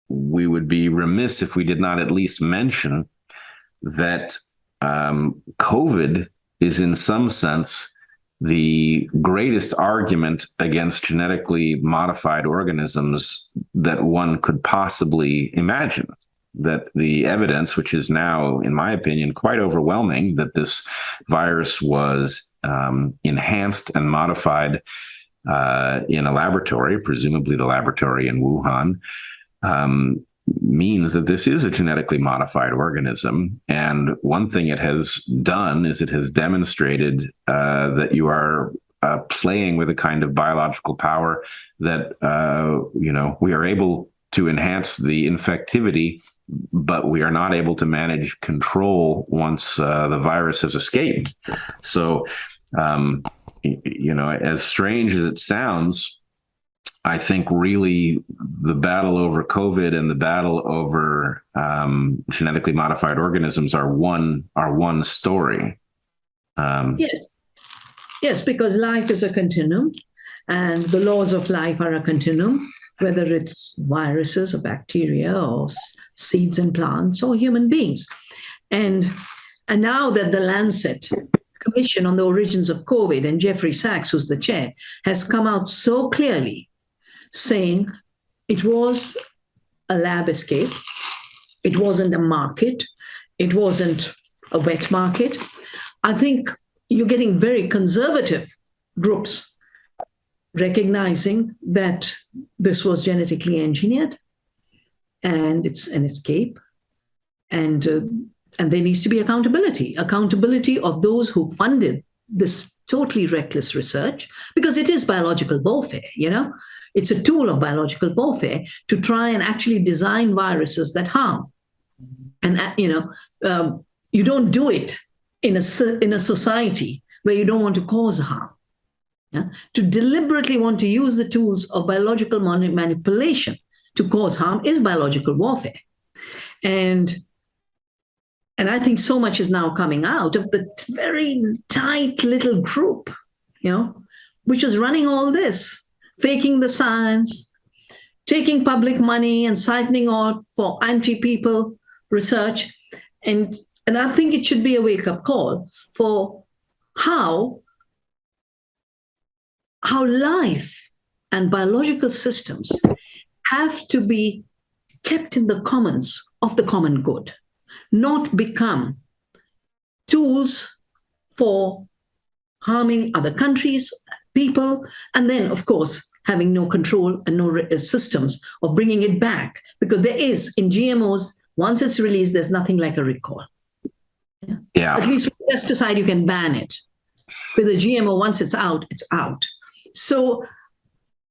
we would be remiss if we did not at least mention that COVID is in some sense the greatest argument against genetically modified organisms that one could possibly imagine. That the evidence, which is now, in my opinion, quite overwhelming, that this virus was enhanced and modified in a laboratory, presumably the laboratory in Wuhan, means that this is a genetically modified organism. And one thing it has done is it has demonstrated that you are playing with a kind of biological power that, we are able to enhance the infectivity, but we are not able to manage control once the virus has escaped. So, as strange as it sounds, I think really the battle over COVID and the battle over genetically modified organisms are one story. Yes, because life is a continuum, and the laws of life are a continuum, whether it's viruses or bacteria or seeds and plants or human beings. And now that the Lancet Commission on the Origins of COVID and Jeffrey Sachs, who's the chair, has come out so clearly saying it was a lab escape, it wasn't a market, it wasn't a wet market. I think you're getting very conservative groups recognizing that this was genetically engineered and it's an escape, and there needs to be accountability of those who funded this totally reckless research, because it is biological warfare, It's a tool of biological warfare to try and actually design viruses that harm. And, you don't do it in a society where you don't want to cause harm. Yeah? To deliberately want to use the tools of biological manipulation to cause harm is biological warfare. And I think so much is now coming out of the very tight little group, which was running all this, faking the science, taking public money and siphoning out for anti-people research. And I think it should be a wake-up call for how life and biological systems have to be kept in the commons of the common good, not become tools for harming other countries, people, and then, of course, having no control and no systems of bringing it back. Because there is, in GMOs, once it's released, there's nothing like a recall. Yeah. At least with pesticide, you can ban it. With a GMO, once it's out, it's out. So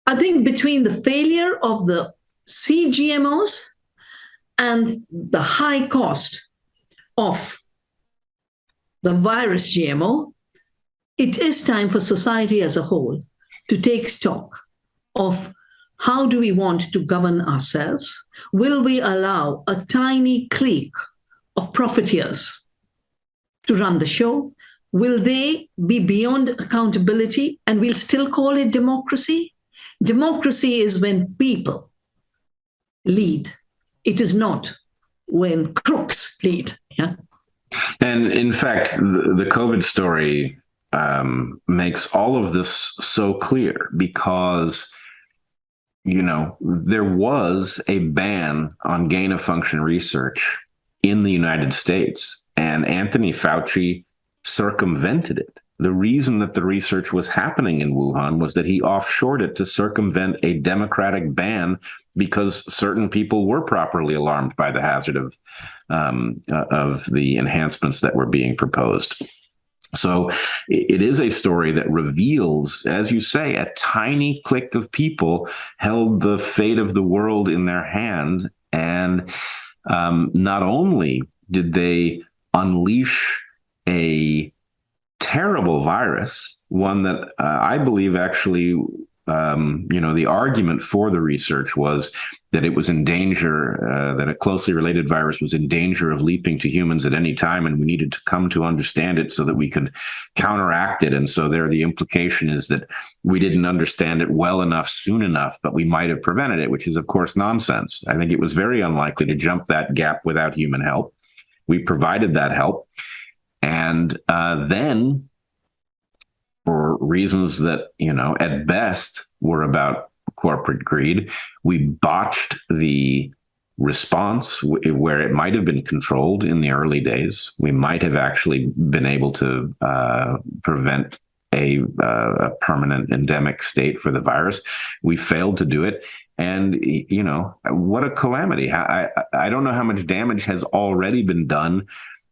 I think between the failure of the seed GMOs and the high cost of the virus GMO, it is time for society as a whole to take stock of how do we want to govern ourselves? Will we allow a tiny clique of profiteers to run the show? Will they be beyond accountability and we'll still call it democracy? Democracy is when people lead. It is not when crooks lead. Yeah. And in fact, the COVID story makes all of this so clear because, there was a ban on gain-of-function research in the United States, and Anthony Fauci circumvented it. The reason that the research was happening in Wuhan was that he offshored it to circumvent a democratic ban because certain people were properly alarmed by the hazard of the enhancements that were being proposed. So it is a story that reveals, as you say, a tiny clique of people held the fate of the world in their hands. And not only did they unleash a terrible virus, one that I believe actually the argument for the research was that it was in danger, that a closely related virus was in danger of leaping to humans at any time, and we needed to come to understand it so that we could counteract it. And so the implication is that we didn't understand it well enough soon enough, but we might have prevented it, which is, of course, nonsense. I think it was very unlikely to jump that gap without human help. We provided that help. And then, for reasons that, at best were about corporate greed, we botched the response where it might have been controlled in the early days. We might have actually been able to prevent a permanent endemic state for the virus. We failed to do it. And, what a calamity. I don't know how much damage has already been done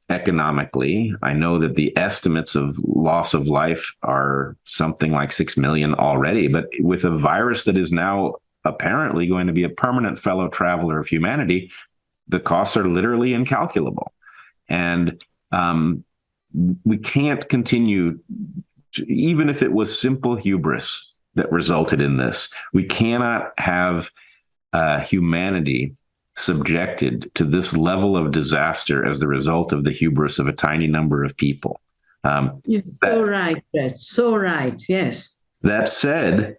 economically. I know that the estimates of loss of life are something like 6 million already, but with a virus that is now apparently going to be a permanent fellow traveler of humanity, the costs are literally incalculable. And we can't continue, even if it was simple hubris that resulted in this, we cannot have humanity subjected to this level of disaster as the result of the hubris of a tiny number of people. You're so right, Brett. So right. Yes. That said,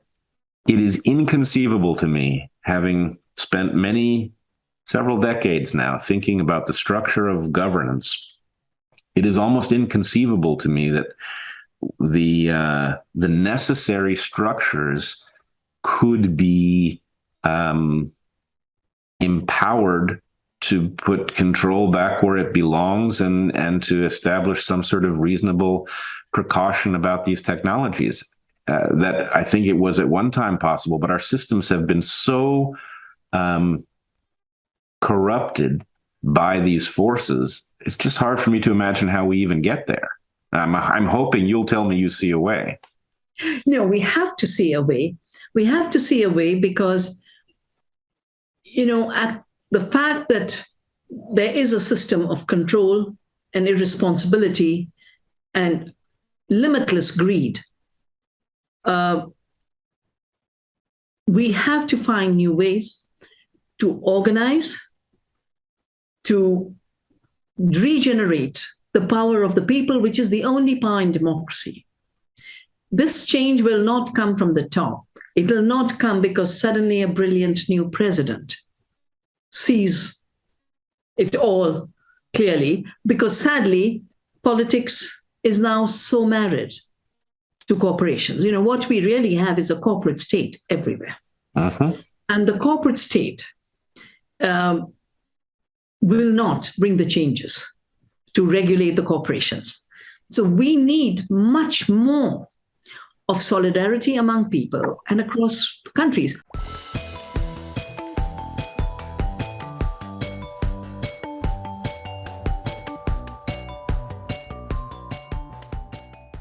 it is inconceivable to me, having spent several decades now thinking about the structure of governance. It is almost inconceivable to me that the necessary structures could be empowered to put control back where it belongs and to establish some sort of reasonable precaution about these technologies. That I think it was at one time possible, but our systems have been so corrupted by these forces. It's just hard for me to imagine how we even get there. I'm hoping you'll tell me you see a way. No, we have to see a way. We have to see a way because at the fact that there is a system of control and irresponsibility and limitless greed, we have to find new ways to organize, to regenerate the power of the people, which is the only power in democracy. This change will not come from the top. It will not come because suddenly a brilliant new president sees it all clearly, because sadly, politics is now so married to corporations. What we really have is a corporate state everywhere. Uh-huh. And the corporate state will not bring the changes to regulate the corporations. So we need much more of solidarity among people and across countries.